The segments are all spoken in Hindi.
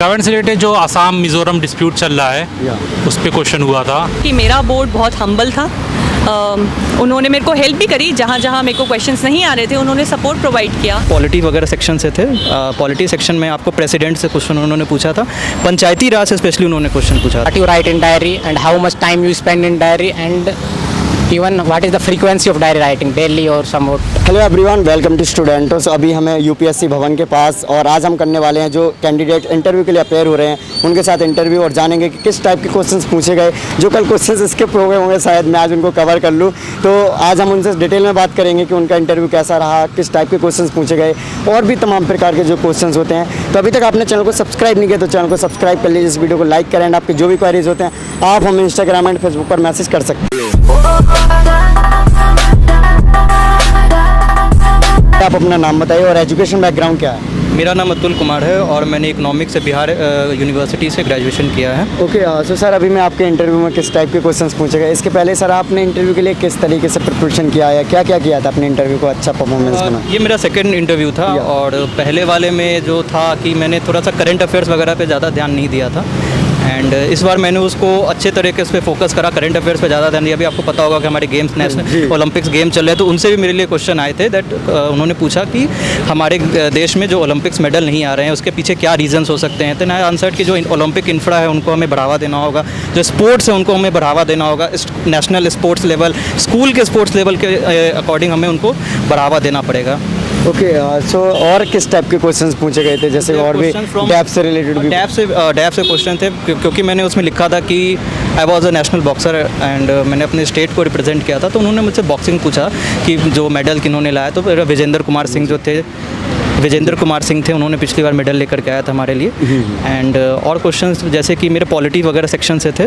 गवर्नमेंट से रिलेटेड जो आसाम मिजोरम डिस्प्यूट चल रहा है उस पर क्वेश्चन हुआ था कि मेरा बोर्ड बहुत हम्बल था। उन्होंने मेरे को हेल्प भी करी, जहाँ जहाँ मेरे को क्वेश्चंस नहीं आ रहे थे उन्होंने सपोर्ट प्रोवाइड किया। पॉलिटी वगैरह सेक्शन से थे। पॉलिटी सेक्शन में आपको प्रेसिडेंट से क्वेश्चन उन्होंने पूछा था। पंचायती राज से स्पेशली उन्होंने क्वेश्चन पूछा था। What you write in diary and how much time you spend in diary and even what is the frequency of diary writing, daily or somewhat. Hello everyone, welcome to Studentos. अभी हमें यूपीएससी भवन के पास और आज हम करने वाले हैं जो कैंडिडेट इंटरव्यू के लिए अपेयर हो रहे हैं उनके साथ इंटरव्यू और जानेंगे कि किस टाइप के क्वेश्चंस पूछे गए। जो कल क्वेश्चंस स्किप हो गए होंगे शायद मैं आज उनको कवर कर लूँ। तो आज हम उनसे डिटेल में बात करेंगे कि उनका इंटरव्यू कैसा रहा, किस टाइप के क्वेश्चंस पूछे गए और भी तमाम प्रकार के जो क्वेश्चंस होते हैं। तो अभी तक आपने चैनल को सब्सक्राइब नहीं किया तो चैनल को सब्सक्राइब कर लीजिए, इस वीडियो को लाइक करें एंड आपके जो भी क्वेरीज होते हैं आप हमें इंस्टाग्राम एंड फेसबुक पर मैसेज कर सकते हैं। आप अपना नाम बताइए और एजुकेशन बैकग्राउंड क्या है? मेरा नाम अतुल कुमार है और मैंने इकोनॉमिक्स से बिहार यूनिवर्सिटी से ग्रेजुएशन किया है। ओके सो सर, अभी मैं आपके इंटरव्यू में किस टाइप के क्वेश्चंस पूछे गए, इसके पहले सर आपने इंटरव्यू के लिए किस तरीके से प्रिपरेशन किया है, क्या क्या किया था अपने इंटरव्यू को अच्छा परफॉर्मेंस बना? ये मेरा सेकंड इंटरव्यू था और पहले वाले में जो था कि मैंने थोड़ा सा करंट अफेयर्स वगैरह पे ज़्यादा ध्यान नहीं दिया था एंड इस बार मैंने उसको अच्छे तरीके से फोकस करा, करंट अफेयर्स पे ज़्यादा ध्यान दिया। अभी आपको पता होगा कि हमारे गेम्स नेशनल ओलंपिक्स गेम चल रहे हैं तो उनसे भी मेरे लिए क्वेश्चन आए थे दैट उन्होंने पूछा कि हमारे देश में जो ओलंपिक्स मेडल नहीं आ रहे हैं उसके पीछे क्या रीजंस हो सकते हैं। तो आई आंसर्ड कि जो ओलंपिक इंफ्रा है उनको हमें बढ़ावा देना होगा, जो स्पोर्ट्स है उनको हमें बढ़ावा देना होगा, नेशनल स्पोर्ट्स लेवल, स्कूल के स्पोर्ट्स लेवल के अकॉर्डिंग हमें उनको बढ़ावा देना पड़ेगा। ओके सो और किस टाइप के क्वेश्चंस पूछे गए थे, जैसे और भी डैप से रिलेटेड भी? डैप से क्वेश्चन थे क्योंकि मैंने उसमें लिखा था कि I was a national boxer and मैंने अपने स्टेट को रिप्रेजेंट किया था। तो उन्होंने मुझसे बॉक्सिंग पूछा कि जो मेडल किन्होंने लाया, तो विजेंद्र कुमार सिंह जो थे, विजेंद्र कुमार सिंह थे, उन्होंने पिछली बार मेडल लेकर के आया था हमारे लिए। एंड और क्वेश्चंस जैसे कि मेरे पॉलिटी वगैरह सेक्शन से थे।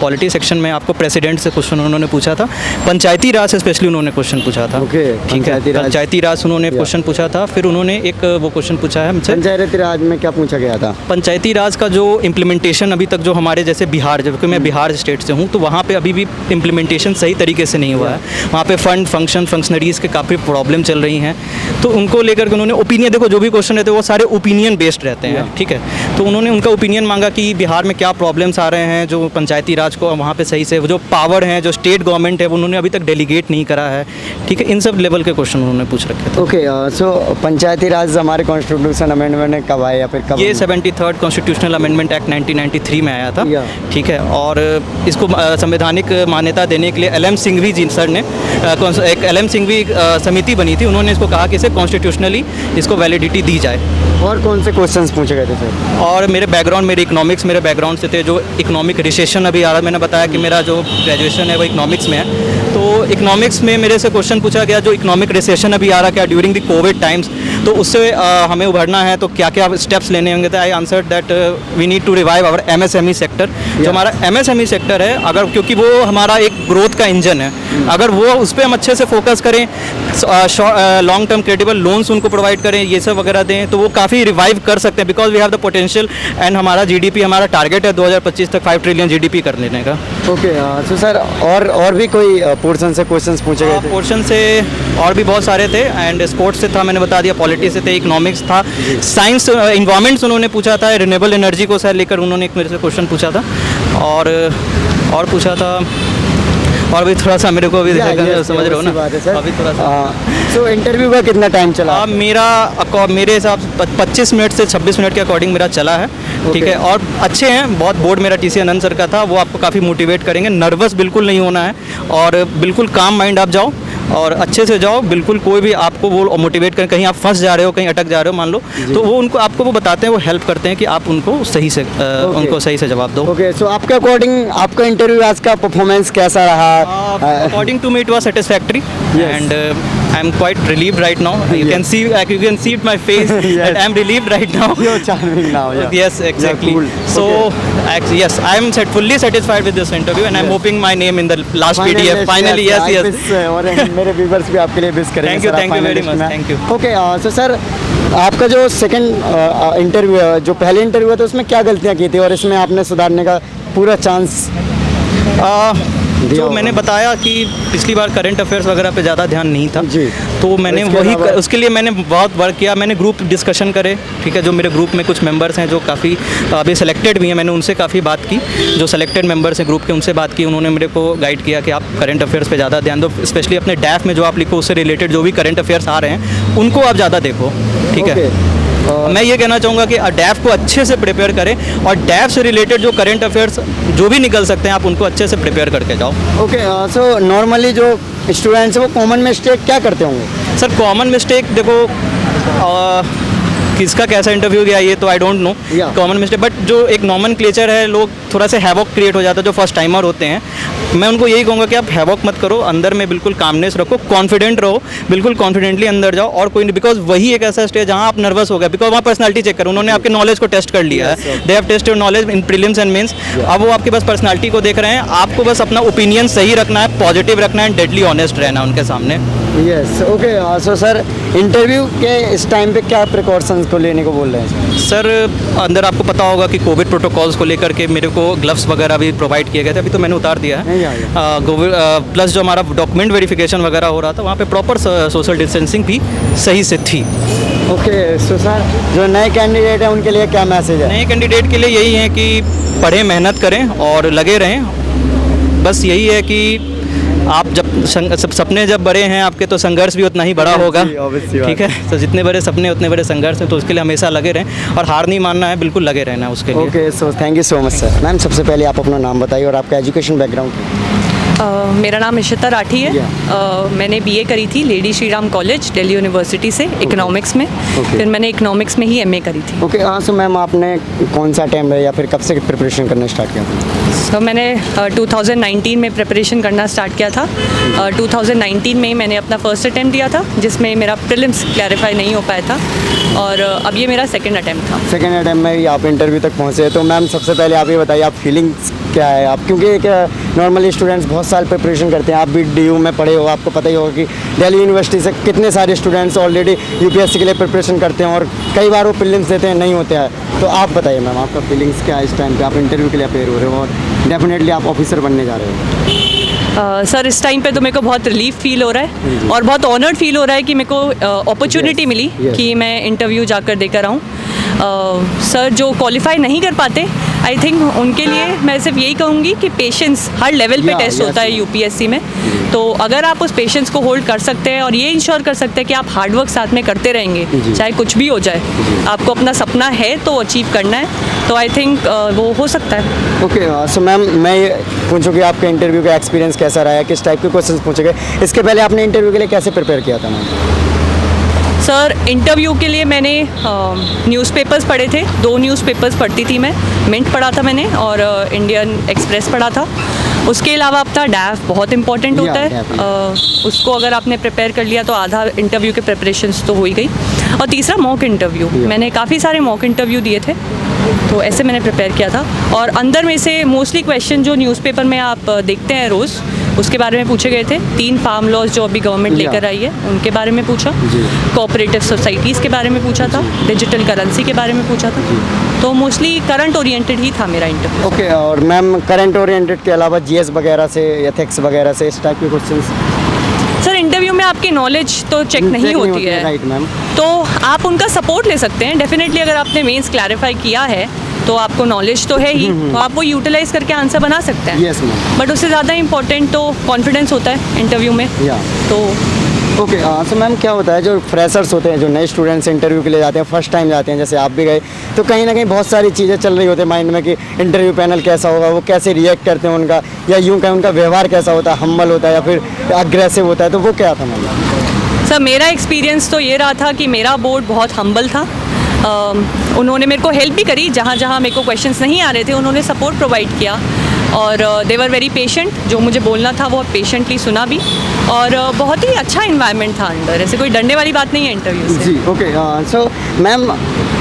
पॉलिटी सेक्शन में आपको प्रेसिडेंट से क्वेश्चन उन्होंने पूछा था। पंचायती राज से स्पेशली उन्होंने क्वेश्चन पूछा था। ओके, ठीक है, पंचायती राज उन्होंने क्वेश्चन पूछा था। फिर उन्होंने एक वो क्वेश्चन पूछा है मुझसे, पंचायती राज में क्या पूछा गया था? पंचायती राज का जो इम्प्लीमेंटेशन अभी तक जो हमारे जैसे बिहार, जबकि मैं बिहार स्टेट से हूँ, तो वहाँ पे अभी भी इम्प्लीमेंटेशन सही तरीके से नहीं हुआ है। वहाँ पे फंक्शनरीज़ के काफ़ी प्रॉब्लम चल रही हैं। तो उनको लेकर के उन्होंने ओपिनियन, देखो जो भी क्वेश्चन रहते हैं वो सारे ओपिनियन बेस्ड रहते हैं, ठीक है। तो उन्होंने उनका ओपिनियन मांगा कि बिहार में क्या प्रॉब्लम्स आ रहे हैं, जो पंचायती राज को वहाँ पे सही से जो पावर हैं, जो स्टेट गवर्नमेंट है, वो उन्होंने अभी तक डेलीगेट नहीं करा है, ठीक है। इन सब लेवल के क्वेश्चन उन्होंने पूछ रखे थे। ओके सो पंचायती राज हमारे कॉन्स्टिट्यूशन अमेंडमेंट कब आया या फिर कब? ये 73rd कॉन्स्टिट्यूशनल अमेंडमेंट एक्ट 1993 में आया था, ठीक है। और इसको संवैधानिक मान्यता देने के लिए LM सिंघवी जी सर ने एक LM सिंघवी समिति बनी थी। उन्होंने इसको कहा कि इसे कॉन्स्टिट्यूशनली इसको वैलिडिटी दी जाए। और कौन से क्वेश्चंस पूछे गए थे सर? और मेरे बैकग्राउंड, मेरे इकोनॉमिक्स मेरे बैकग्राउंड से थे। जो इकोनॉमिक रिसेशन अभी आ रहा है, मैंने बताया कि मेरा जो ग्रेजुएशन है वो इकोनॉमिक्स में है। तो इकोनॉमिक्स में मेरे से क्वेश्चन पूछा गया जो इकोनॉमिक रिसेशन अभी आ रहा है क्या ड्यूरिंग द कोविड टाइम्स, तो उससे हमें उभरना है तो क्या क्या स्टेप्स लेने होंगे। तो I answered that we need to revive our MSME sector. जो हमारा MSME सेक्टर है, अगर क्योंकि वो हमारा एक ग्रोथ का इंजन है, अगर वो उस पर हम अच्छे से फोकस करें, लॉन्ग टर्म क्रेडिबल लोन्स उनको प्रोवाइड करें, ये सब वगैरह दें, तो वो काफ़ी रिवाइव कर सकते हैं। Because we have the potential and हमारा GDP, हमारा टारगेट है 2025 तक 5 ट्रिलियन GDP कर लेने का। ओके सो सर और भी कोई पोर्शन से क्वेश्चंस पूछे गए थे? पोर्शन से और भी बहुत सारे थे एंड स्पोर्ट्स से था, मैंने बता दिया, पॉलिटी से थे, इकोनॉमिक्स था, साइंस, इन्वायरमेंट्स उन्होंने पूछा था, रिन्यूएबल एनर्जी को सर लेकर उन्होंने एक मेरे से क्वेश्चन पूछा था और पूछा था और भी थोड़ा सा मेरे को अभी समझ रहे हो ना, अभी थोड़ा सा। सो इंटरव्यू का कितना टाइम चला? मेरे हिसाब से 25 मिनट से 26 मिनट के अकॉर्डिंग मेरा चला है, ठीक है। और अच्छे हैं बहुत। बोर्ड मेरा TC आनंद सर का था, वो आपको काफ़ी मोटिवेट करेंगे। नर्वस बिल्कुल नहीं होना है और बिल्कुल काम माइंड आप जाओ और अच्छे से जाओ, बिल्कुल कोई भी आपको वो मोटिवेट करें। कहीं आप फंस जा रहे हो, कहीं अटक जा रहे हो मान लो, तो वो उनको आपको वो बताते हैं, वो हेल्प करते हैं कि आप उनको सही से उनको सही से जवाब दो। ओके सो आपके अकॉर्डिंग आपका इंटरव्यू आज का परफॉर्मेंस कैसा रहा? According to me it was satisfactory and I am quite relieved right now. You can see it my face that I am relieved right now. You're charming now. Yeah. Yes, exactly. Cool. So yes, I am fully satisfied with this interview and I'm hoping my name in the last PDF. Finally, yes. और मेरे व्यूअर्स भी आपके लिए विश करेंगे। Thank you very much. Thank you. Okay so sir, आपका जो सेकंड इंटरव्यू है, जो पहले इंटरव्यू है, तो उसमें क्या गलतियाँ की थी और इसमें आपने सुधारने का पूरा चांस जो होगा। मैंने बताया कि पिछली बार करंट अफेयर्स वगैरह पे ज़्यादा ध्यान नहीं था जी। तो मैंने इसके वही अलावा- उसके लिए मैंने बहुत वर्क किया। मैंने ग्रुप डिस्कशन करे, ठीक है, जो मेरे ग्रुप में कुछ मेंबर्स हैं जो काफ़ी अभी सेलेक्टेड भी हैं, मैंने उनसे काफ़ी बात की। जो सेलेक्टेड मेंबर्स हैं ग्रुप के, उनसे बात की, उन्होंने मेरे को गाइड किया कि आप करंट अफेयर्स पे ज़्यादा ध्यान दो, स्पेशली अपने डैफ में जो आप लिखो उससे रिलेटेड जो भी करंट अफेयर्स आ रहे हैं उनको आप ज़्यादा देखो, ठीक है। मैं ये कहना चाहूँगा कि डैफ को अच्छे से प्रिपेयर करें और डैफ से रिलेटेड जो करंट अफेयर्स जो भी निकल सकते हैं आप उनको अच्छे से प्रिपेयर करके जाओ। ओके, सो नॉर्मली जो स्टूडेंट्स हैं वो कॉमन मिस्टेक क्या करते होंगे? सर कॉमन मिस्टेक देखो, किसका कैसा इंटरव्यू गया ये तो I don't know, Yeah. Common mistake, but जो एक नॉर्मल क्लेचर है, लोग थोड़ा सा हैवॉक क्रिएट हो जाता है जो फर्स्ट टाइमर होते हैं। मैं उनको यही कहूँगा कि आप हैवॉक मत करो, अंदर में बिल्कुल कामनेस रखो, कॉन्फिडेंट रहो, बिल्कुल कॉन्फिडेंटली अंदर जाओ और कोई नहीं, बिकॉज वही एक ऐसा स्टेज जहाँ आप नर्वस हो गए, बिकॉज वहाँ पर्सनालिटी चेक करो, उन्होंने आपके नॉलेज को टेस्ट कर लिया है, they have test your knowledge in prelims and mains. अब वो आपके बस पर्सनालिटी को देख रहे हैं, आपको बस अपना ओपिनियन सही रखना है, पॉजिटिव रखना है, डेडली ऑनेस्ट रहना है उनके सामने। Yes, okay, so sir interview के इस टाइम पे क्या प्रिकॉशंस को लेने को बोल रहे हैं? सर अंदर आपको पता होगा कि कोविड प्रोटोकॉल्स को लेकर के मेरे को ग्लव्स वगैरह भी प्रोवाइड किए गए थे, अभी तो मैंने उतार दिया है। प्लस जो हमारा डॉक्यूमेंट वेरिफिकेशन वगैरह हो रहा था वहाँ पे प्रॉपर सोशल डिस्टेंसिंग भी सही से थी। ओके, सो सर जो नए कैंडिडेट हैं उनके लिए क्या मैसेज है? नए कैंडिडेट के लिए यही है कि पढ़ें, मेहनत करें और लगे रहें। बस यही है कि आप जब सपने जब बड़े हैं आपके तो संघर्ष भी उतना ही बड़ा होगा, जी, obvious सी बात ठीक है। तो जितने बड़े सपने उतने बड़े संघर्ष हैं, तो उसके लिए हमेशा लगे रहें और हार नहीं मानना है, बिल्कुल लगे रहना है उसके लिए। Okay, so thank you so much sir. Ma'am सबसे पहले आप अपना नाम बताइए और आपका एजुकेशन बैकग्राउंड। मेरा नाम इशिता राठी है। मैंने बीए करी थी lady Shri Ram college Delhi university से इकोनॉमिक्स में। फिर मैंने इकोनॉमिक्स में ही एमए करी थी। ओके, हाँ, सो मैम आपने कौन सा टाइम है या फिर कब से प्रिपरेशन करना स्टार्ट किया था? तो मैंने 2019 में प्रिपरेशन करना स्टार्ट किया था। 2019 में ही मैंने अपना फर्स्ट अटैम्प्ट दिया था जिसमें मेरा प्रीलिम्स क्लैरिफाई नहीं हो पाया था और अब ये मेरा सेकंड अटैम्प्ट था। सेकेंड अटैम्प्ट में ही आप इंटरव्यू तक पहुँचे, तो मैम सबसे पहले आप ये बताइए आप फीलिंग्स क्या है आप, क्योंकि एक नॉर्मली स्टूडेंट्स बहुत साल प्रिपरेशन करते हैं, आप भी DU में पढ़े हो, आपको पता ही होगा कि दिल्ली यूनिवर्सिटी से कितने सारे स्टूडेंट्स ऑलरेडी UPSC के लिए प्रिपरेशन करते हैं और कई बार वो प्रीलिम्स देते हैं, नहीं होते हैं। तो आप बताइए मैम आपका फीलिंग्स क्या है इस टाइम पे, आप इंटरव्यू के लिए अपेयर हो रहे हो और डेफिनेटली आप ऑफिसर बनने जा रहे हो? सर इस टाइम पे तो मेरे को बहुत रिलीफ फील हो रहा है और बहुत ऑनर्ड फील हो रहा है कि मेरे को अपॉर्चुनिटी मिली कि मैं इंटरव्यू जाकर देकर आऊँ। सर जो क्वालिफाई नहीं कर पाते, आई थिंक उनके लिए मैं सिर्फ यही कहूँगी कि पेशेंस हर लेवल पे टेस्ट होता है UPSC में। तो अगर आप उस पेशेंस को होल्ड कर सकते हैं और ये इंश्योर कर सकते हैं कि आप हार्डवर्क साथ में करते रहेंगे, चाहे कुछ भी हो जाए, आपको अपना सपना है तो अचीव करना है, तो आई थिंक वो हो सकता है। ओके, सो मैम मैं ये पूछूँ कि आपका इंटरव्यू का एक्सपीरियंस कैसा रहा है, किस टाइप के क्वेश्चंस पूछे गए, इसके पहले आपने इंटरव्यू के लिए कैसे प्रिपेयर किया था मैम? सर इंटरव्यू के लिए मैंने न्यूज़पेपर्स पढ़े थे, 2 न्यूज़पेपर्स पढ़ती थी मैं। मिंट पढ़ा था मैंने और इंडियन एक्सप्रेस पढ़ा था। उसके अलावा अपना डैफ बहुत इंपॉर्टेंट होता है, उसको अगर आपने प्रिपेयर कर लिया तो आधा इंटरव्यू के प्रिपरेशंस तो हो ही गई। और तीसरा मॉक इंटरव्यू, मैंने काफ़ी सारे मॉक इंटरव्यू दिए थे, तो ऐसे मैंने प्रिपेयर किया था। और अंदर में से मोस्टली क्वेश्चन जो न्यूज़पेपर में आप देखते हैं रोज़, उसके बारे में पूछे गए थे। 3 फार्म लॉज जो अभी गवर्नमेंट लेकर आई है उनके बारे में पूछा, कोऑपरेटिव सोसाइटीज़ के बारे में पूछा था, डिजिटल करेंसी के बारे में पूछा था। तो मोस्टली करंट ओरिएंटेड ही था मेरा इंटरव्यू। ओके, और मैम करंट ओरिएंटेड के अलावा GS वगैरह से, एथिक्स वगैरह से, इस टाइप के क्वेश्चंस? सर इंटरव्यू में आपकी नॉलेज तो चेक नहीं होती है, राइट मैम। तो आप उनका सपोर्ट ले सकते हैं। डेफिनेटली अगर आपने मेंस क्लैरिफाई किया है तो आपको नॉलेज तो है ही, तो आप वो यूटिलाइज करके आंसर बना सकते हैं। Yes ma'am. बट उससे ज़्यादा इंपॉर्टेंट तो कॉन्फिडेंस होता है इंटरव्यू में। या तो ओके, सो मैम क्या होता है जो फ्रेशर्स होते हैं, जो नए स्टूडेंट्स इंटरव्यू के लिए जाते हैं, फर्स्ट टाइम जाते हैं, जैसे आप भी गए, तो कहीं ना कहीं बहुत सारी चीज़ें चल रही होती है माइंड में कि इंटरव्यू पैनल कैसा होगा, वो कैसे रिएक्ट करते हैं उनका, या यूँ कहें उनका व्यवहार कैसा होता है, हम्बल होता है या फिर अग्रेसिव होता है, तो वो क्या था मैम? सर मेरा एक्सपीरियंस तो ये रहा था कि मेरा बोर्ड बहुत हम्बल था। उन्होंने मेरे को हेल्प भी करी, जहाँ जहाँ मेरे को क्वेश्चंस नहीं आ रहे थे उन्होंने सपोर्ट प्रोवाइड किया और दे वर वेरी पेशेंट। जो मुझे बोलना था वो पेशेंटली सुना भी और बहुत ही अच्छा इन्वायरमेंट था अंदर, ऐसे कोई डरने वाली बात नहीं है इंटरव्यू से। जी ओके, सो मैम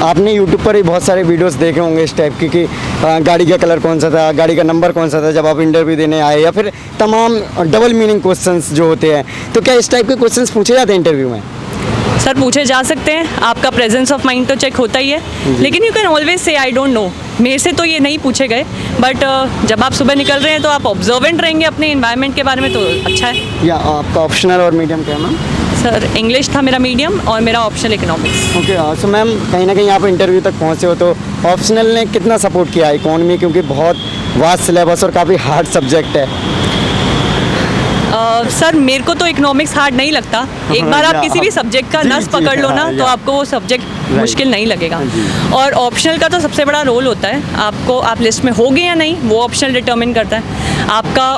आपने यूट्यूब पर ही बहुत सारे वीडियोस देखे होंगे इस टाइप की कि गाड़ी का कलर कौन सा था, गाड़ी का नंबर कौन सा था जब आप इंटरव्यू देने आए, या फिर तमाम डबल मीनिंग क्वेश्चंस जो होते हैं, तो क्या इस टाइप के क्वेश्चंस पूछे जाते हैं इंटरव्यू में? सर पूछे जा सकते हैं, आपका प्रेजेंस ऑफ माइंड तो चेक होता ही है, लेकिन you can always say I don't know. मेरे से तो ये नहीं पूछे गए, बट जब आप सुबह निकल रहे हैं तो आप ऑब्जर्वेंट रहेंगे अपने इन्वायरमेंट के बारे में, तो अच्छा है। या आपका ऑप्शनल और मीडियम क्या है मैम? सर इंग्लिश था मेरा मीडियम और मेरा optional economics. Okay, so ma'am कहीं ना कहीं आप इंटरव्यू तक पहुँचे हो, तो ऑप्शनल ने कितना सपोर्ट किया इकोनॉमी, क्योंकि बहुत वास्ट सिलेबस और काफ़ी हार्ड सब्जेक्ट है। सर मेरे को तो इकोनॉमिक्स हार्ड नहीं लगता। एक बार आप किसी भी सब्जेक्ट का जी, नस जी, पकड़ लो ना, हाँ, तो या। आपको वो सब्जेक्ट मुश्किल नहीं लगेगा। जी। और ऑप्शनल का तो सबसे बड़ा रोल होता है, आपको आप लिस्ट में होगे या नहीं वो ऑप्शनल डिटरमिन करता है। आपका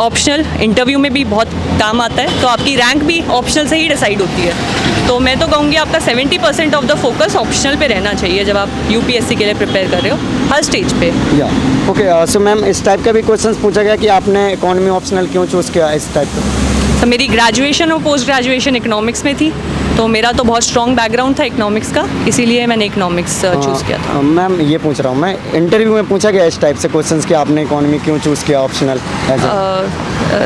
ऑप्शनल इंटरव्यू में भी बहुत काम आता है, तो आपकी रैंक भी ऑप्शनल से ही डिसाइड होती है। तो मैं तो कहूँगी आपका 70% ऑफ द फोकस ऑप्शनल पे रहना चाहिए जब आप यूपीएससी के लिए प्रिपेयर कर रहे हो, हर स्टेज पे। या ओके, सो मैम इस टाइप का भी क्वेश्चन पूछा गया कि आपने इकोनॉमी ऑप्शनल क्यों चूज़ किया इस टाइप का? तो मेरी ग्रेजुएशन और पोस्ट ग्रेजुएशन इकोनॉमिक्स में थी, तो मेरा तो बहुत स्ट्रॉन्ग बैकग्राउंड था इकोनॉमिक्स का, इसीलिए मैंने इकोनॉमिक्स चूज़ किया था। मैम ये पूछ रहा हूँ मैं, इंटरव्यू में पूछा गया इस टाइप से क्वेश्चंस कि आपने इकोनॉमी क्यों चूज़ किया ऑप्शनल?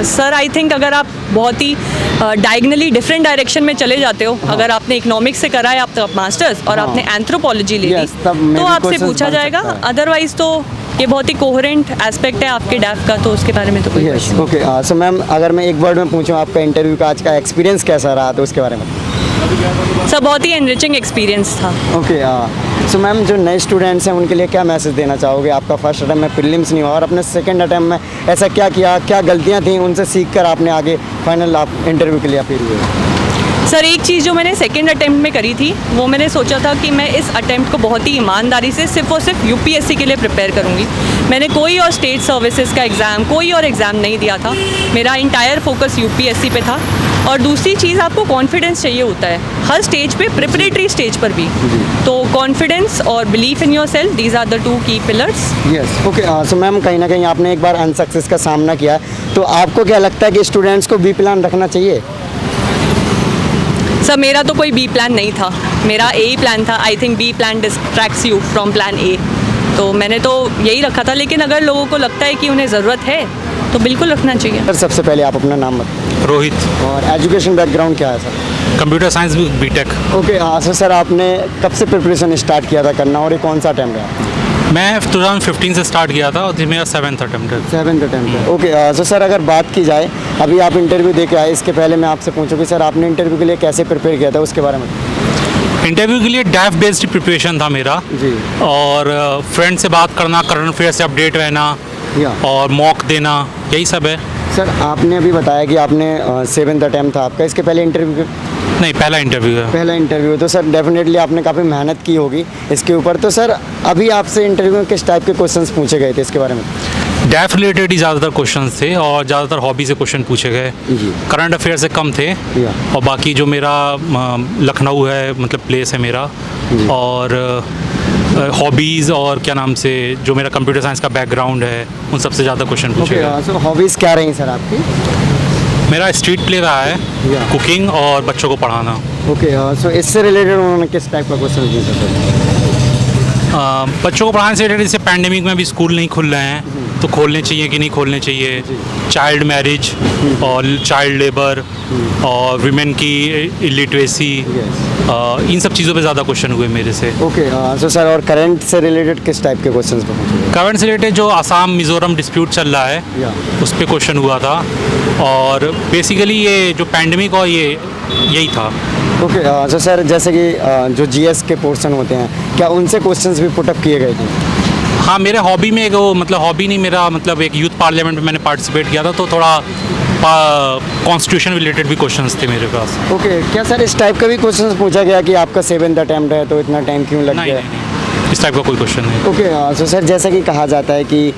सर आई थिंक अगर आप बहुत ही डायगनली डिफरेंट डायरेक्शन में चले जाते हो, अगर आपने इकोनॉमिक्स से करा है आप मास्टर्स और आपने एंथ्रोपोलॉजी ली Yes, तब थी, maybe तो आपसे questions पूछा बन जाएगा। सकता है। अदरवाइज तो ये बहुत ही कोहेरेंट एस्पेक्ट है आपके डैफ का, तो उसके बारे में तो कोई yes question. Okay, so ma'am अगर मैं एक वर्ड में पूछूं आपका इंटरव्यू का आज का एक्सपीरियंस कैसा रहा, तो उसके बारे में? सर बहुत ही एनरिचिंग एक्सपीरियंस था। ओके, सो मैम जो नए स्टूडेंट्स हैं उनके लिए क्या मैसेज देना चाहोगे? आपका फर्स्ट अटैम्प्ट में प्रीलिम्स नहीं हुआ और अपने सेकंड अटैम्प्ट में ऐसा क्या किया, क्या गलतियां थी, उनसे सीख कर आपने आगे फाइनल आप इंटरव्यू के लिए अपील हुए? सर एक चीज़ जो मैंने सेकंड अटेम्प्ट में करी थी, वो मैंने सोचा था कि मैं इस अटेम्प्ट को बहुत ही ईमानदारी से सिर्फ और सिर्फ यूपीएससी के लिए प्रिपेयर करूँगी। मैंने कोई और स्टेट सर्विसेज का एग्ज़ाम, कोई और एग्ज़ाम नहीं दिया था। मेरा इंटायर फोकस यूपीएससी पे था। और दूसरी चीज़, आपको कॉन्फिडेंस चाहिए होता है हर स्टेज पे, प्रिपरेटरी स्टेज पर भी। तो कॉन्फिडेंस और belief in your self, these are the two key pillars. Yes okay, so ma'am कहीं ना कहीं आपने एक बार अनसक्सेस का सामना किया, तो आपको क्या लगता है कि स्टूडेंट्स को बी प्लान रखना चाहिए? सर मेरा तो कोई बी प्लान नहीं था, मेरा ए ही प्लान था। I think B plan distracts you from plan A, तो मैंने तो यही रखा था। लेकिन अगर लोगों को लगता है कि उन्हें ज़रूरत है तो बिल्कुल रखना चाहिए। सर सबसे पहले आप अपना नाम बताएं रोहित, और एजुकेशन बैकग्राउंड क्या है sir? Computer science BTech. Okay, so sir आपने कब से प्रिपरेशन स्टार्ट किया था करना और ये कौन सा अटैम्प्ट है? मैं 2015 से स्टार्ट किया था और ये मेरा 7th अटेम्प्ट है। 7th अटैम्प्ट है। ओके, सो सर अगर बात की जाए, अभी आप इंटरव्यू दे के आए, इसके पहले मैं आपसे पूछूँ कि सर आपने इंटरव्यू के लिए कैसे प्रिपेयर किया था, उसके बारे में? इंटरव्यू के लिए डैफ बेस्ड प्रिपरेशन था मेरा, जी। और फ्रेंड से बात करना, करंट अफेयर से अपडेट रहना या और मॉक देना, यही सब है। सर आपने अभी बताया कि आपने 7th अटैम्प्ट था आपका, इसके पहले इंटरव्यू नहीं, पहला इंटरव्यू है। पहला इंटरव्यू, तो सर डेफिनेटली आपने काफ़ी मेहनत की होगी इसके ऊपर। तो सर अभी आपसे इंटरव्यू में किस टाइप के क्वेश्चंस पूछे गए थे, इसके बारे में? डैफ रिलेटेड ही ज़्यादातर क्वेश्चंस थे और ज़्यादातर हॉबी से क्वेश्चन पूछे गए। जी। करंट अफेयर से कम थे। या। और बाकी जो मेरा लखनऊ है, मतलब प्लेस है मेरा, और हॉबीज़ और क्या नाम से जो मेरा कंप्यूटर साइंस का बैकग्राउंड है, उन सबसे ज़्यादा क्वेश्चन पूछे ओके, गए। सो हॉबीज़ क्या रही सर आपकी? मेरा स्ट्रीट प्ले रहा है, या। कुकिंग और बच्चों को पढ़ाना। ओके, सो इससे रिलेटेड उन्होंने किस टाइप का क्वेश्चन पूछा सर? बच्चों को पढ़ाने से रिलेटेड, जैसे पैंडेमिक में भी स्कूल नहीं खुल रहे हैं, तो खोलने चाहिए कि नहीं खोलने चाहिए, चाइल्ड मैरिज और चाइल्ड लेबर और विमेन की इलिटरेसी, इन सब चीज़ों पे ज़्यादा क्वेश्चन हुए मेरे से। ओके, सो सर और करंट से रिलेटेड किस टाइप के क्वेश्चंस पूछे? करंट से रिलेटेड जो आसाम मिज़ोरम डिस्प्यूट चल रहा है, या। उस पर क्वेश्चन हुआ था, और बेसिकली ये जो पैंडेमिक और ये यही था। ओके, सो सर जैसे कि जो जीएस के पोर्शन होते हैं, क्या उनसे क्वेश्चंस भी पुटअप किए गए थे? हाँ, मेरे हॉबी में एक वो, मतलब हॉबी नहीं, मेरा मतलब एक यूथ पार्लियामेंट में मैंने पार्टिसिपेट किया था, तो थोड़ा कॉन्स्टिट्यूशन रिलेटेड भी क्वेश्चंस थे मेरे पास। ओके, क्या सर इस टाइप का भी क्वेश्चंस पूछा गया कि आपका 7th अटैम्प्ट है तो इतना टाइम क्यों लग नहीं, गया? नहीं, इस टाइप का कोई क्वेश्चन नहीं। ओके, सो सर जैसा कि कहा जाता है कि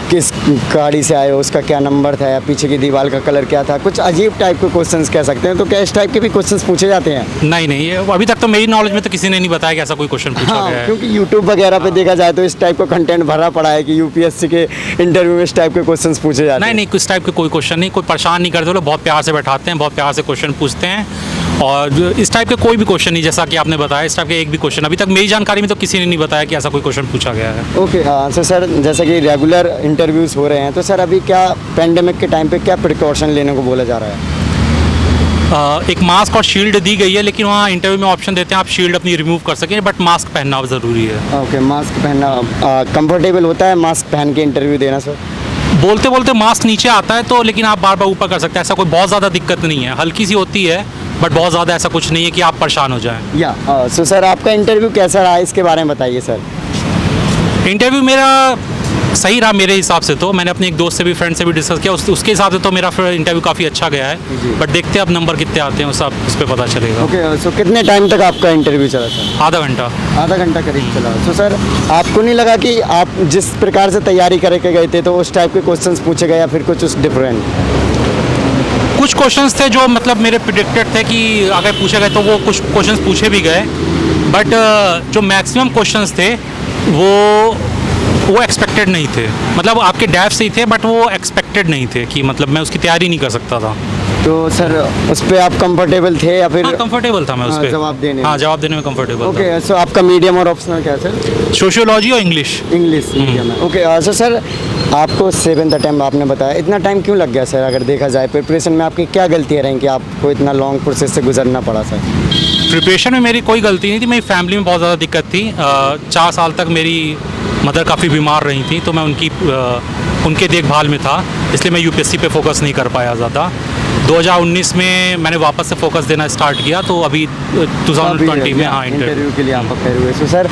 किस गाड़ी से आए हो, उसका क्या नंबर था, या पीछे की दीवार का कलर क्या था, कुछ अजीब टाइप के क्वेश्चंस कह सकते हैं, तो क्या इस टाइप के भी क्वेश्चंस पूछे जाते हैं? नहीं, ये अभी तक तो मेरी नॉलेज में तो किसी ने नहीं बताया कि ऐसा कोई क्वेश्चन पूछा हाँ, गया है। क्योंकि यूट्यूब वगैरह पे देखा जाए तो इस टाइप का कंटेंट भरा पड़ा है कि यूपीएससी के इंटरव्यू में इस टाइप के क्वेश्चंस पूछे जाते हैं। नहीं, इस टाइप के कोई क्वेश्चन नहीं, कोई परेशान नहीं करते, लोग बहुत प्यार से बैठाते हैं, बहुत प्यार से क्वेश्चन पूछते हैं, और इस टाइप के कोई भी क्वेश्चन नहीं, जैसा कि आपने बताया, इस टाइप के एक भी क्वेश्चन अभी तक मेरी जानकारी में तो किसी ने नहीं बताया कि ऐसा कोई क्वेश्चन पूछा गया है। ओके, सो सर जैसे कि रेगुलर इंटरव्यूज़ हो रहे हैं, तो सर अभी क्या पेंडेमिक के टाइम पे क्या प्रिकॉशन लेने को बोला जा रहा है? एक मास्क और शील्ड दी गई है, लेकिन वहाँ इंटरव्यू में ऑप्शन देते हैं आप शील्ड अपनी रिमूव कर सकें, बट मास्क पहनना ज़रूरी है। ओके, मास्क पहनना कंफर्टेबल होता है मास्क पहन के इंटरव्यू देना सर? बोलते बोलते मास्क नीचे आता है तो, लेकिन आप बार बार ऊपर कर सकते हैं, ऐसा कोई बहुत ज़्यादा दिक्कत नहीं है, हल्की सी होती है बट बहुत ज़्यादा ऐसा कुछ नहीं है कि आप परेशान हो जाएं। या सो सर आपका इंटरव्यू कैसा रहा इसके बारे में बताइए सर। इंटरव्यू मेरा सही रहा मेरे हिसाब से, तो मैंने अपने एक दोस्त से भी, फ्रेंड से भी डिस्कस किया, उसके हिसाब से तो मेरा इंटरव्यू काफ़ी अच्छा गया है, बट देखते हैं अब नंबर कितने आते हैं उस पर पता चलेगा। ओके, सो कितने टाइम तक आपका इंटरव्यू चला सर? आधा घंटा। आधा घंटा करीब चला। सो सर आपको नहीं लगा कि आप जिस प्रकार से तैयारी करके गए थे तो उस टाइप के क्वेश्चंस पूछे गए या फिर कुछ उस डिफरेंट? कुछ क्वेश्चंस थे जो मतलब मेरे प्रिडिक्टेड थे कि अगर पूछे गए तो वो कुछ क्वेश्चंस पूछे भी गए, बट जो मैक्सिमम क्वेश्चंस थे वो एक्सपेक्टेड नहीं थे, मतलब आपके डैफ से ही थे बट वो एक्सपेक्टेड नहीं थे कि मतलब मैं उसकी तैयारी नहीं कर सकता था। तो सर उस पर आप कंफर्टेबल थे या फिर? हाँ, कंफर्टेबल था मैं उस पर जवाब देने में? हाँ, जवाब देने में कंफर्टेबल था। ओके, सो आपका मीडियम और ऑप्शनल क्या है सर? सोशियोलॉजी और इंग्लिश। इंग्लिश मीडियम है। ओके, सो सर आपको 7th अटेम्प्ट आपने बताया, इतना टाइम क्यों लग गया सर? अगर देखा जाए प्रिपरेशन में आपकी क्या गलतियाँ रहीं कि आपको इतना लॉन्ग प्रोसेस से गुजरना पड़ा सर? प्रिपरेशन में मेरी कोई गलती नहीं थी, मेरी फैमिली में बहुत ज़्यादा दिक्कत थी। 4 साल तक मेरी मदर काफ़ी बीमार रही थी, तो मैं उनके देखभाल में था, इसलिए मैं यूपीएससी पे फोकस नहीं कर पाया ज़्यादा। 2019 में मैंने वापस से फोकस देना स्टार्ट किया, तो अभी 2020 में हाँ इंटरव्यू के लिए आप अपेयर हुए। सो सर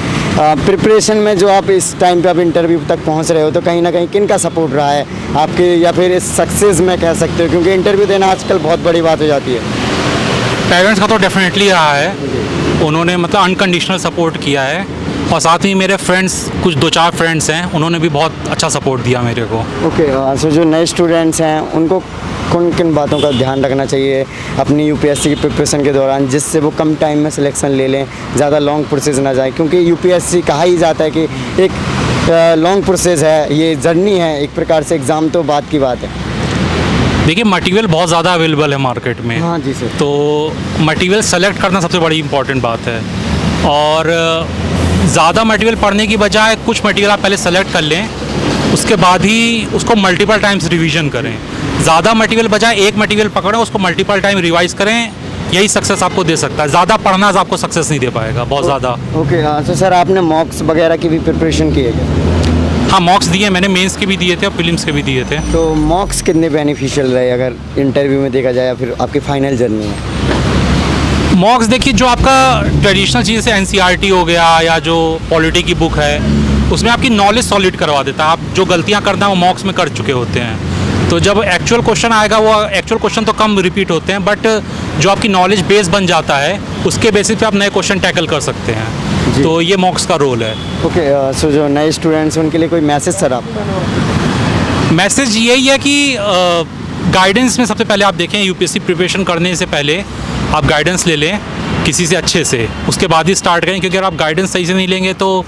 प्रिपरेशन में जो आप इस टाइम पे आप इंटरव्यू तक पहुंच रहे हो तो कहीं ना कहीं किन का सपोर्ट रहा है आपके, या फिर इस सक्सेस में कह सकते हो, क्योंकि इंटरव्यू देना आजकल बहुत बड़ी बात हो जाती है? पेरेंट्स का तो डेफिनेटली रहा है, उन्होंने मतलब अनकंडीशनल सपोर्ट किया है, और साथ ही मेरे फ्रेंड्स, कुछ 2-4 फ्रेंड्स हैं, उन्होंने भी बहुत अच्छा सपोर्ट दिया मेरे को। ओके, सो जो नए स्टूडेंट्स हैं उनको किन किन बातों का ध्यान रखना चाहिए अपनी यूपीएससी की प्रिपरेशन के दौरान, जिससे वो कम टाइम में सिलेक्शन ले लें, ज़्यादा लॉन्ग प्रोसेस ना जाए? क्योंकि यूपीएससी कहा ही जाता है कि एक लॉन्ग प्रोसेस है, ये जर्नी है एक प्रकार से, एग्ज़ाम तो बात की बात है। देखिए मटेरियल बहुत ज़्यादा अवेलेबल है मार्केट में। हाँ जी सर। तो मटेरियल सेलेक्ट करना सबसे बड़ी इंपॉर्टेंट बात है, और ज़्यादा मटेरियल पढ़ने की बजाय कुछ मटेरियल आप पहले सेलेक्ट कर लें, उसके बाद ही उसको मल्टीपल टाइम्स रिवीजन करें। ज़्यादा मटेरियल बजाय एक मटेरियल पकड़ें, उसको मल्टीपल टाइम रिवाइज करें, यही सक्सेस आपको दे सकता है। ज़्यादा पढ़ना आपको सक्सेस नहीं दे पाएगा, बहुत ज़्यादा। ओके, तो सर आपने मॉक्स वगैरह की भी प्रिपरेशन की है क्या? हाँ, मॉक्स दिए मैंने, मेंस के भी दिए थे और प्रीलिम्स के भी दिए थे। तो मॉक्स कितने बेनिफिशियल रहे अगर इंटरव्यू में देखा जाए या फिर आपकी फाइनल जर्नी में? मॉक्स देखिए, जो आपका ट्रेडिशनल चीज़ से एनसीईआरटी हो गया या जो पॉलिटी की बुक है, उसमें आपकी नॉलेज सॉलिड करवा देता है। आप जो गलतियाँ करना है वो मॉक्स में कर चुके होते हैं, तो जब एक्चुअल क्वेश्चन आएगा, वो एक्चुअल क्वेश्चन तो कम रिपीट होते हैं, बट जो आपकी नॉलेज बेस बन जाता है उसके बेसिस पे आप नए क्वेश्चन टैकल कर सकते हैं। तो ये मॉक्स का रोल है। ओके, सो जो नए स्टूडेंट्स हैं उनके लिए कोई मैसेज सर आप? मैसेज यही है कि गाइडेंस में सबसे पहले आप देखें, यूपीएससी प्रिपरेशन करने से पहले आप गाइडेंस ले लें किसी से अच्छे से, उसके बाद ही स्टार्ट करें, क्योंकि अगर आप गाइडेंस सही से नहीं लेंगे तो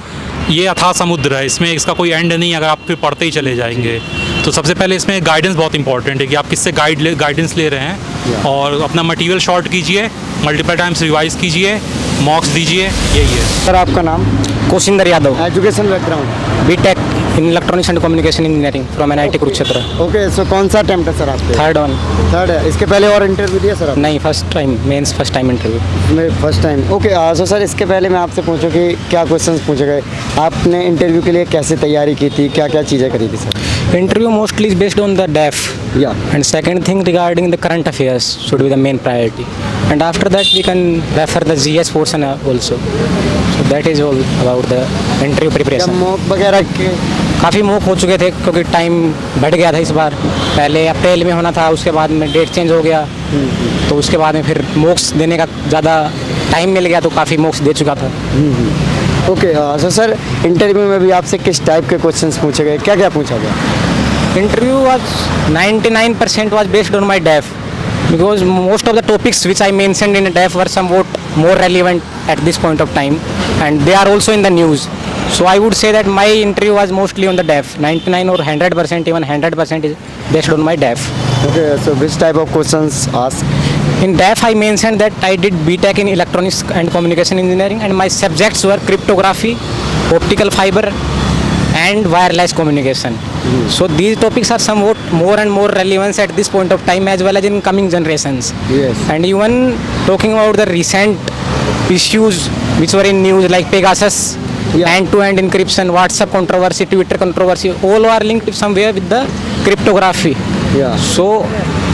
ये अथाह समुद्र है, इसमें इसका कोई एंड नहीं अगर आप फिर पढ़ते ही चले जाएंगे। तो सबसे पहले इसमें गाइडेंस बहुत इंपॉर्टेंट है कि आप किससे गाइडेंस ले रहे हैं, और अपना मटेरियल शॉर्ट कीजिए, मल्टीपल टाइम्स रिवाइज कीजिए, मॉक्स दीजिए, यही है। सर आपका नाम? Koshinder Yadav, education background? BTech in electronics and communication engineering from NIT Kurukshetra. Okay, so कौन सा अटेम्प्ट है सर आपके? Third one. थर्ड है। इसके पहले और इंटरव्यू दिया सर आप? नहीं, first time mains, first time interview. First time. Okay, so sir इसके पहले मैं आपसे पूछूं कि क्या क्वेश्चंस पूछे गए, आपने इंटरव्यू के लिए कैसे तैयारी की थी, क्या क्या चीज़ें करी थी sir? Interview mostly is based on the DEF. Yeah. And second thing regarding the current affairs should be the main priority. And after that we can refer the GS portion also. So that is all about the interview क्या preparation. मॉक वगैरह के? काफ़ी मॉक हो चुके थे क्योंकि टाइम बढ़ गया था इस बार। पहले अप्रैल में होना था, उसके बाद में डेट चेंज हो गया, तो उसके बाद में फिर मॉक्स देने का ज़्यादा टाइम मिल गया, तो काफ़ी मॉक्स दे चुका था। ओके, सो सर इंटरव्यू में भी आपसे किस टाइप के क्वेश्चंस पूछे गए, क्या क्या पूछा गया? Interview was 99% was based on my DEF, because most of the topics which I mentioned in DEF were somewhat more relevant at this point of time, and they are also in the news. So I would say that my interview was mostly on the DEF. 99 or 100%, even 100% is based on my DEF. Okay, so which type of questions asked? In DEF I mentioned that I did BTech in Electronics and Communication Engineering, and my subjects were cryptography, optical fiber, and wireless communication. So these topics are somewhat more and more relevant at this point of time as well as in coming generations. Yes. And even talking about the recent issues which were in news like Pegasus, Yeah. end-to-end encryption, WhatsApp controversy, Twitter controversy, all are linked somewhere with the cryptography. Yeah. So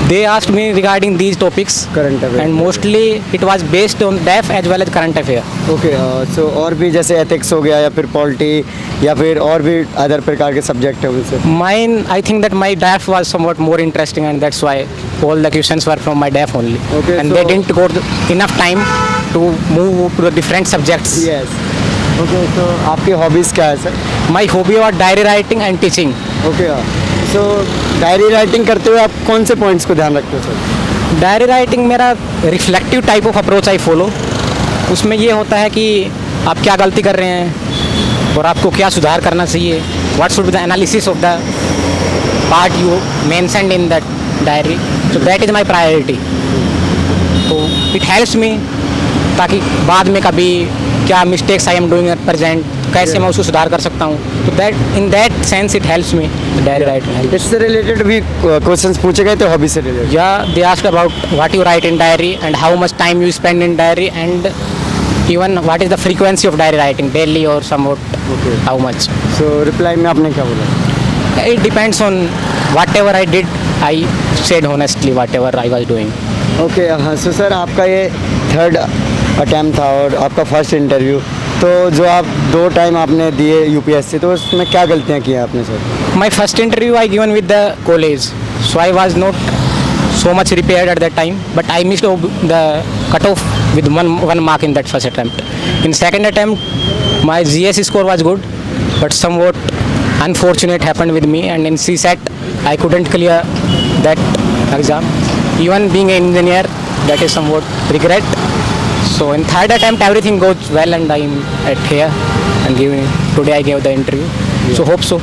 they asked me regarding these topics. Current affair. And mostly it was based on DEF as well as current affair. Okay so और भी जैसे एथिक्स हो गया या फिर पॉलिटी या फिर और भी अदर प्रकार के सब्जेक्ट है उनसे. Mine, I think that my DEF was somewhat more interesting, and that's why all the questions were from my DEF only. Okay, And so- they didn't got enough time to move to the different subjects. Yes. Okay तो आपकी हॉबीज़ क्या है sir? My hobby was diary writing and teaching. Okay so diary writing करते हुए आप कौन से पॉइंट्स को ध्यान रखते हो सर? डायरी राइटिंग मेरा reflective type of approach I follow. उसमें ये होता है कि आप क्या गलती कर रहे हैं और आपको क्या सुधार करना चाहिए. What should be the analysis of the part you mentioned in that diary. So that is my priority. तो इट हेल्प्स मी ताकि बाद में कभी क्या mistakes I am doing at present, कैसे मैं उसको सुधार कर सकता हूँ. तो that in that sense it helps me diary writing. इससे रिलेटेड भी क्वेश्चंस पूछे गए थे हॉबी से related. Yeah, they asked about what you write in diary and how much time you spend in diary, and even what is the frequency of diary writing, daily or somewhat. Okay. How much? So reply में आपने क्या बोला? It depends on whatever I did. I said honestly whatever I was doing. Okay हाँ सो सर आपका ये थर्ड अटैम्प्ट था और आपका फर्स्ट इंटरव्यू, तो जो आप 2 टाइम आपने दिए यूपीएससी, तो उसमें क्या गलतियाँ की हैं आपने sir? My first interview I given with the college, so I was not so much prepared at that time, but I missed the cutoff with one mark in that first attempt. In second attempt, my GS score was good, but somewhat unfortunate happened with me, and in CSAT I couldn't clear that exam. Even being an engineer, that is somewhat regret. So in third attempt everything goes well, and I'm at here and today I gave the interview. So hope so.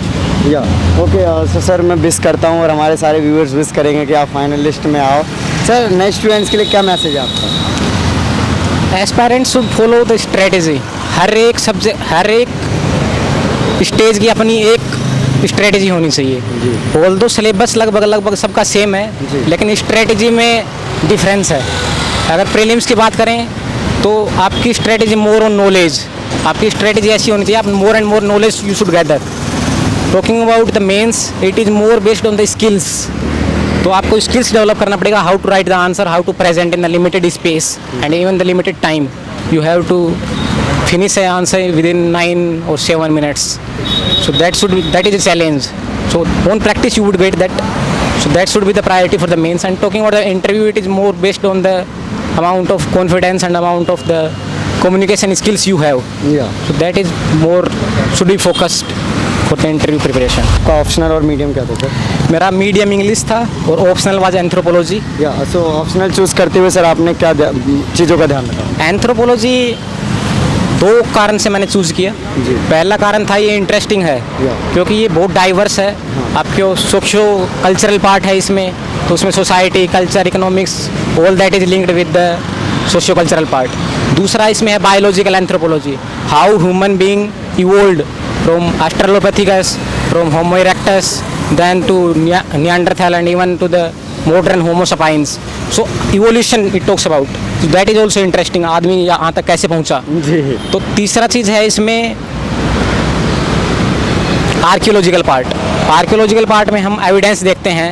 या ओके सो सर मैं विश करता हूँ और हमारे सारे व्यूअर्स विश करेंगे कि आप फाइनल लिस्ट में आओ. सर नए स्टूडेंट्स के लिए क्या मैसेज है आपका? Aspirants should follow the strategy. हर एक सब्जेक्ट, हर एक स्टेज की अपनी एक स्ट्रेटेजी होनी चाहिए. ऑल दो सिलेबस लगभग सबका सेम है, लेकिन स्ट्रेटेजी में डिफरेंस है. अगर प्रीलिम्स की बात करें तो आपकी स्ट्रेटेजी मोर ऑन नॉलेज. आपकी स्ट्रेटेजी ऐसी होनी चाहिए, आप more and more knowledge you should gather. Talking about the mains, it is more based on the skills. तो आपको स्किल्स डेवलप करना पड़ेगा. How to write the answer, how to present in the limited space and even the limited time. You have to finish an answer within 9 or 7 minutes. So that is a challenge. So on practice you would get that. So that should be the priority for the mains. And talking about the interview, it is more based on the amount of confidence and amount of the communication skills you have. या So that is more should be focused for the interview preparation. आपका ऑप्शनल और मीडियम क्या था सर? मेरा मीडियम इंग्लिश था और ऑप्शनल वाज एंथ्रोपोलॉजी. या सो ऑप्शनल चूज़ करते हुए सर आपने क्या चीज़ों का ध्यान रखा? एंथ्रोपोलॉजी 2 कारण से मैंने चूज़ किया. जी. पहला कारण था ये इंटरेस्टिंग है, Yeah. क्योंकि ये बहुत डाइवर्स है. आपके सोशो कल्चरल पार्ट है इसमें, तो उसमें society, culture, economics, all that is linked with the socio cultural part. दूसरा इसमें है biological anthropology, how human being evolved from Australopithecus, from Homo erectus, then to Neanderthal and even to the modern homo sapiens. So evolution it talks about. So that is also interesting. आदमी यहाँ तक कैसे पहुँचा. जी. तो तीसरा चीज़ है इसमें आर्कियोलॉजिकल पार्ट. आर्कियोलॉजिकल पार्ट में हम एविडेंस देखते हैं,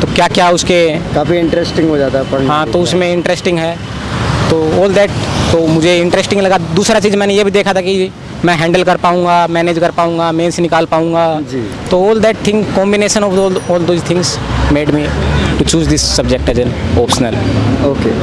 तो क्या क्या उसके, काफ़ी इंटरेस्टिंग हो जाता है पढ़ने. हाँ, तो उसमें इंटरेस्टिंग है. तो ऑल दैट तो मुझे इंटरेस्टिंग लगा. दूसरा चीज़ मैंने ये भी देखा था कि मैं हैंडल कर पाऊँगा, मैनेज कर पाऊँगा, मेंस निकाल पाऊँगा. जी. तो all that thing combination of all those things made me to choose this subject as an optional. Okay.